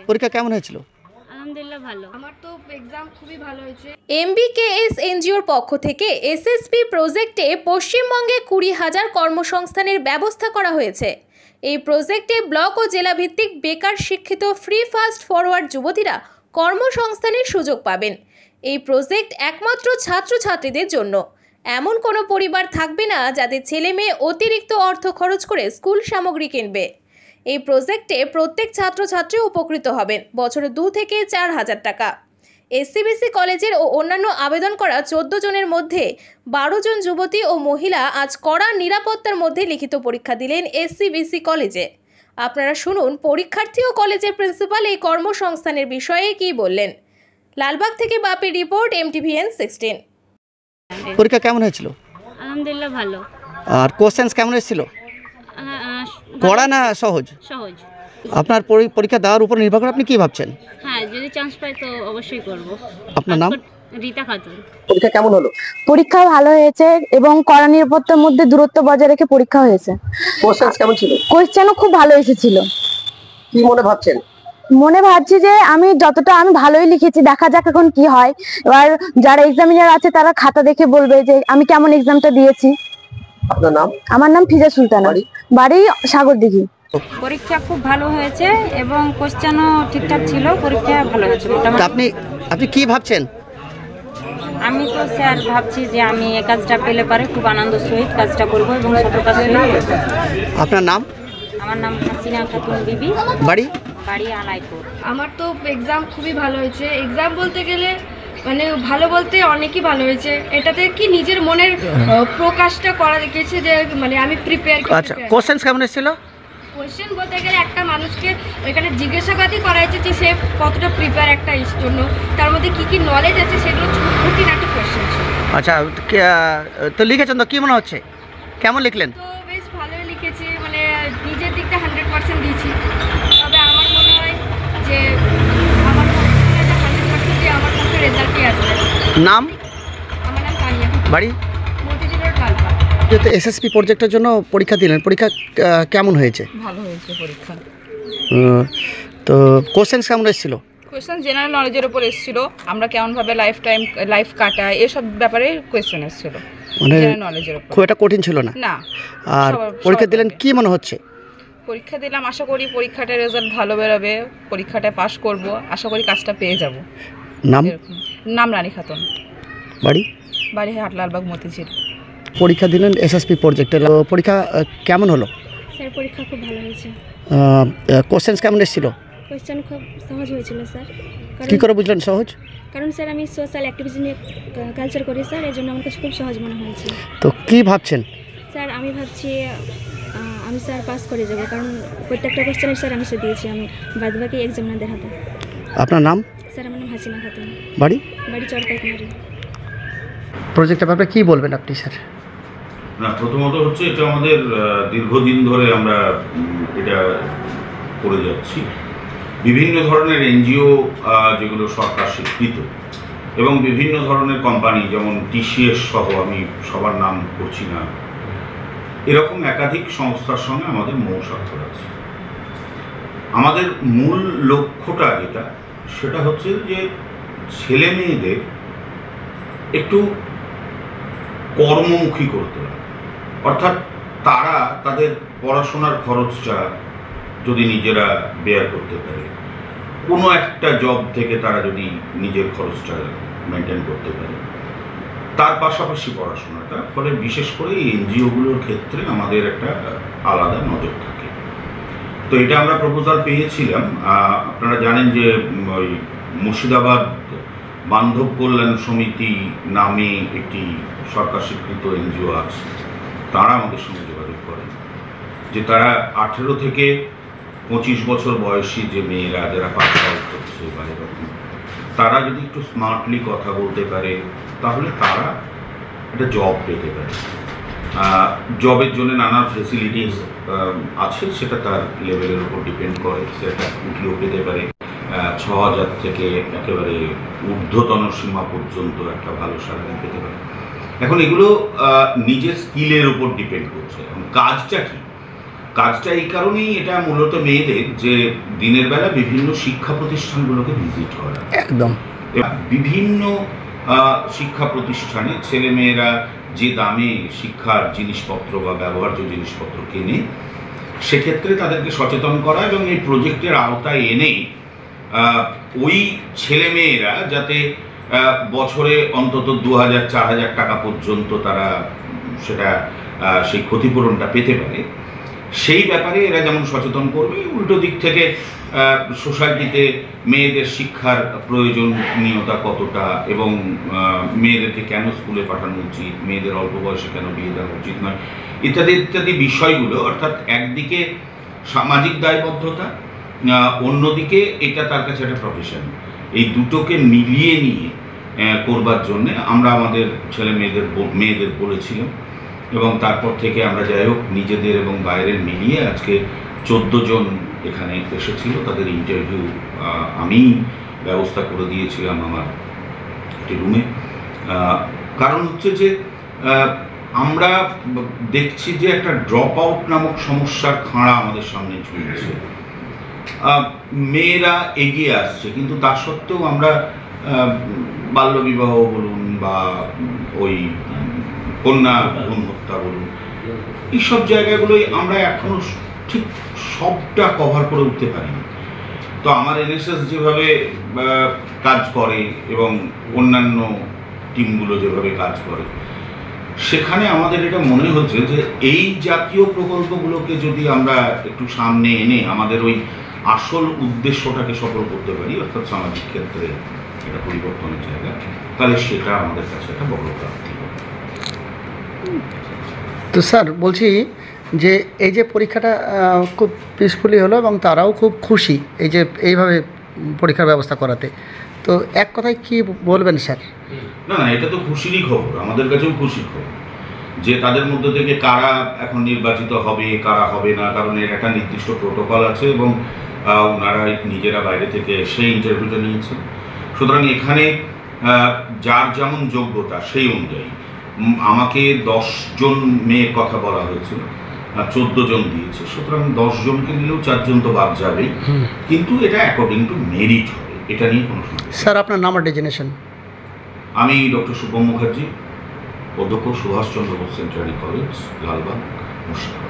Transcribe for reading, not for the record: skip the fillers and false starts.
পরীক্ষা কেমন হয়েছিল? আলহামদুলিল্লাহ ভালো। আমার তো এক্সাম খুবই ভালো হয়েছে। এমবিকেএস এনজিওর পক্ষ থেকে এসএসপি প্রজেক্টে পশ্চিমবঙ্গে 20,000 কর্মসংস্থানের ব্যবস্থা করা হয়েছে। এই প্রজেক্টে ব্লক ও জেলা ভিত্তিক বেকার শিক্ষিত ফ্রি ফাস্ট ফরওয়ার্ড যুবতীরা কর্মসংস্থানের সুযোগ পাবেন। এই প্রজেক্ট একমাত্র ছাত্রছাত্রীদের জন্য। এমন কোনো পরিবার থাকবে না যাদের ছেলে মেয়ে অতিরিক্ত অর্থ খরচ করে স্কুল সামগ্রী কিনবে। এই প্রজেক্টে প্রত্যেক ছাত্রছাত্রী উপকৃত হবেন বছরে 2 থেকে 4,000 টাকা। এসসিবিসি কলেজের ও অন্যান্য আবেদন করা 14 জনের মধ্যে 12 জন যুবতী ও মহিলা আজ কড়া নিরাপত্তার মধ্যে লিখিত পরীক্ষা দিলেন এসসিবিসি কলেজে। আপনারা শুনুন পরীক্ষার্থী ও কলেজের প্রিন্সিপাল এই কর্মসংস্থানের বিষয়ে কি বললেন। লালবাগ থেকে বাপির রিপোর্ট, MTVN 16। পরীক্ষা কেমন হয়েছিল? আলহামদুলিল্লাহ ভালো। আর কোশ্চেন্স কেমন এসেছিল? কড়া না সহজ? সহজ। আপনার পরীক্ষা দেওয়ার উপর নির্ভর করে আপনি কি ভাবছেন? হ্যাঁ, যদি চান্স পাই তো অবশ্যই করব। আপনার নাম? রীতা খাতুন। পরীক্ষা কেমন হলো? পরীক্ষা ভালো হয়েছে এবং কড়া নিরাপত্তার মধ্যে দূরত্ব বজায় রেখে পরীক্ষা হয়েছে। কোশ্চেন্স কেমন ছিল? কোশ্চেনও খুব ভালো এসেছিল। কি মনে ভাবছেন? মনে ভাবছি যে আমি ভালোই লিখেছি, দেখা যাক এখন কি হয়। এবার যারা এক্সামিনার আছে তারা খাতা দেখে বলবে যে আমি কেমন এক্সামটা দিয়েছি। আপনার নাম? আমার নাম ফিজা সুলতানা, বাড়ি সাগরদিঘি। পরীক্ষা খুব ভালো হয়েছে এবং কোশ্চেনও ঠিকঠাক ছিল। পরীক্ষা ভালো হয়েছে মোটামুটি। আপনি কি ভাবছেন? আমি তো স্যার ভাবছি যে আমি এই কাজটা পেলে পারে খুব আনন্দ সহিত কাজটা করব এবং সততার সহিত। আপনার নাম? আমার নাম হাসিনা খাতুন বিবি, বাড়ি আলাইপুর। আমার তো এক্সাম খুবই ভালো হয়েছে। এক্সাম বলতে গেলে মানে ভালো বলতে অনেকই ভালো হয়েছে। এটাতে কি নিজের মনের প্রকাশটা করা গেছে যে মানে আমি প্রিপেয়ার। আচ্ছা, কোশ্চেন্স কেমন এসেছিল? কোয়েশ্চেন বলতে গেলে একটা মানুষকে এখানে জিজ্ঞাসাবাদই করা হয়েছে যে সে কতটা প্রিপেয়ার একটা জন্য, তার মধ্যে কি কি নলেজ আছে সেগুলো খুঁটিনাটি কোয়েশ্চেন ছিল। আচ্ছা, তো লিখেছেন তো কি মনে হচ্ছে? কেমন লিখলেন? তো বেশ ভালোই লিখেছি, মানে নিজের দিকটা 100% দিয়েছি। তবে আমার মনে হয় যে আমার 100% দিয়ে আমার পক্ষে রেজাল্টই আসবে। নাম? আমার নাম তানিয়া, বাড়ি মতিঝিলের লালবাগ। যেহেতু এসএসপি প্রজেক্টের জন্য পরীক্ষা দিলেন, পরীক্ষা কেমন হয়েছে? ভালো হয়েছে পরীক্ষা। তো কোশ্চেন্স কেমন এসেছিল? কোয়েশ্চেন জেনারেল নলেজের উপর এসেছিল, আমরা কেমনভাবে লাইফ কাটাই এসব ব্যাপারে কোয়েশ্চেন এসেছিল। মানে জেনারেল নলেজের উপর খুব একটা কঠিন ছিল না? না। আর পরীক্ষা দিলেন কি মনে হচ্ছে? পরীক্ষা দিলাম, আশা করি পরীক্ষাটার রেজাল্ট ভালো বেরোবে, পরীক্ষাটা পাস করব, আশা করি কাজটা পেয়ে যাব। নাম? নাম রানী খাতুন, বাড়ি হাটলালবাগ মতিঝিল। পরীক্ষা দিলেন এসএসপি প্রজেক্টের, পরীক্ষা কেমন হলো? স্যার পরীক্ষা খুব ভালো হয়েছে। কোশ্চেন্স কেমন এসেছিল? কোয়েশ্চেন খুব সহজ হয়েছিল স্যার। কি করে বুঝলেন সহজ? কারণ স্যার আমি সোশ্যাল অ্যাক্টিভিটি নিয়ে কালচার করি স্যার, এই জন্য আমার কাছে খুব সহজ মনে হয়েছে। তো কি ভাবছেন? স্যার আমি ভাবছি আমি স্যার পাস করে যাব, কারণ প্রত্যেকটা কোয়েশ্চেনের স্যার আমি দিয়েছি আমি বাদবাকি এক্সামিনারদের হাতে। আপনার নাম? স্যার আমার নাম হাসিনা খাতুন, বাড়ি চরপাইকুমারী। প্রজেক্টের ব্যাপারে কি বলবেন আপনি স্যার? না, প্রথমত হচ্ছে এটা আমাদের দীর্ঘদিন ধরে আমরা এটা করে যাচ্ছি। বিভিন্ন ধরনের এনজিও যেগুলো সরকার স্বীকৃত এবং বিভিন্ন ধরনের কোম্পানি যেমন TCS সহ, আমি সবার নাম করছি না, এরকম একাধিক সংস্থার সঙ্গে আমাদের মৌ স্বাক্ষর আছে। আমাদের মূল লক্ষ্যটা সেটা হচ্ছে যে ছেলে মেয়েদের একটু কর্মমুখী করতে হবে। অর্থাৎ তারা তাদের পড়াশোনার খরচটা যদি নিজেরা বেয়ার করতে পারে, কোনো একটা জব থেকে তারা যদি নিজের খরচটা মেনটেন করতে পারে, তার পাশাপাশি পড়াশোনাটা, ফলে বিশেষ করে এই এনজিওগুলোর ক্ষেত্রে আমাদের একটা আলাদা নজর থাকে। তো এটা আমরা প্রপোজাল পেয়েছিলাম। আপনারা জানেন যে ওই মুর্শিদাবাদ বান্ধব কল্যাণ সমিতি নামে একটি সরকার স্বীকৃত এনজিও আছে, তারা আমাদের সঙ্গে যোগাযোগ করেন যে তারা 18 থেকে 25 বছর বয়সী যে মেয়েরা যারা পাস আউট করছে বা এরকম, তারা যদি একটু স্মার্টলি কথা বলতে পারে তাহলে তারা একটা জব পেতে পারে। জবের জন্য নানা ফেসিলিটিস আছে, সেটা তার লেভেলের উপর ডিপেন্ড করে। সেটা স্কুটিও পেতে পারে, 6,000 থেকে একেবারে ঊর্ধ্বতন সীমা পর্যন্ত একটা ভালো স্যালারি পেতে পারে। এখন এগুলো নিজের স্কিলের উপর ডিপেন্ড করছে। এখন কাজটা কি, কাজটা এই কারণেই এটা মূলত মেয়েদের, যে দিনের বেলা বিভিন্ন শিক্ষা প্রতিষ্ঠানগুলোকে ভিজিট করা, একদম বিভিন্ন শিক্ষা প্রতিষ্ঠানে ছেলে মেয়েরা যে দামে শিক্ষার জিনিসপত্র বা ব্যবহার্য জিনিসপত্র কেনে, সেক্ষেত্রে তাদেরকে সচেতন করা এবং এই প্রজেক্টের আওতায় এনে ওই ছেলে মেয়েরা যাতে বছরে অন্তত 2000-4000 টাকা পর্যন্ত তারা সেই ক্ষতিপূরণটা পেতে পারে, সেই ব্যাপারে এরা যেমন সচেতন করবে, উল্টো দিক থেকে সোসাইটিতে মেয়েদের শিক্ষার প্রয়োজনীয়তা কতটা এবং মেয়েদেরকে কেন স্কুলে পাঠানো উচিত, মেয়েদের অল্প বয়সে কেন বিয়ে দেওয়া উচিত নয়, ইত্যাদি ইত্যাদি বিষয়গুলো, অর্থাৎ একদিকে সামাজিক দায়বদ্ধতা, অন্যদিকে এটা তার কাছে একটা প্রফেশন, এই দুটোকে মিলিয়ে নিয়ে করবার জন্যে আমরা আমাদের ছেলে মেয়েদের বলেছিলাম এবং তারপর থেকে আমরা যাই হোক নিজেদের এবং বাইরের মিলিয়ে আজকে 14 জন এখানে এসেছিল। তাদের ইন্টারভিউ আমি ব্যবস্থা করে দিয়েছিলাম আমার একটি রুমে। কারণ হচ্ছে যে আমরা দেখছি যে একটা ড্রপ আউট নামক সমস্যার খাঁড়া আমাদের সামনে ঝুলছে। মেয়েরা এগিয়ে আসছে, কিন্তু তা সত্ত্বেও আমরা বাল্যবিবাহ বলুন বা ওই কন্যা ভ্রূণ হত্যা বলুন, এইসব জায়গাগুলোই আমরা এখনো ঠিক সবটা কভার করে উঠতে পারিনি। তো আমার এনএসএস যেভাবে কাজ করে এবং অন্যান্য টিমগুলো যেভাবে কাজ করে, সেখানে আমাদের এটা মনে হচ্ছে যে এই জাতীয় প্রকল্পগুলোকে যদি আমরা একটু সামনে এনে আমাদের ওই আসল উদ্দেশ্যটাকে সফল করতে পারি, অর্থাৎ সামাজিক ক্ষেত্রে এটা পরিবর্তনের জায়গা, তাহলে সেটা আমাদের কাছে একটা বড় প্রাপ্তি হবে। তো স্যার বলছি যে এই যে পরীক্ষাটা খুব পিসফুলি হলো এবং তারাও খুব খুশি এই যে এইভাবে পরীক্ষার ব্যবস্থা করাতে, তো এক কথায় কি বলবেন স্যার? না, এটা তো খুশিরই খবর, আমাদের কাছেও খুশির খবর যে তাদের মধ্যে থেকে কারা এখন নির্বাচিত হবে, কারা হবে না, কারণ এর একটা নির্দিষ্ট প্রোটোকল আছে এবং ওনারা নিজেরা বাইরে থেকে সেই ইন্টারভিউটা নিয়েছে। সুতরাং এখানে যার যেমন যোগ্যতা সেই অনুযায়ী আমাকে 10 জন মেয়ের কথা বলা হয়েছিল, 14 জন দিয়েছে, সুতরাং 10 জনকে নিলেও 4 জন তো বাদ যাবেই, কিন্তু এটা অ্যাকর্ডিং টু মেরিট হবে, এটা নিয়ে কোনো সমস্যা। স্যার আপনার নাম আর ডেজিগনেশন? আমি ডক্টর শুভম মুখার্জি, অধ্যক্ষ সুভাষচন্দ্র বোস সেন্টারি কলেজ, লালবাগ, মুর্শিদাবাদ।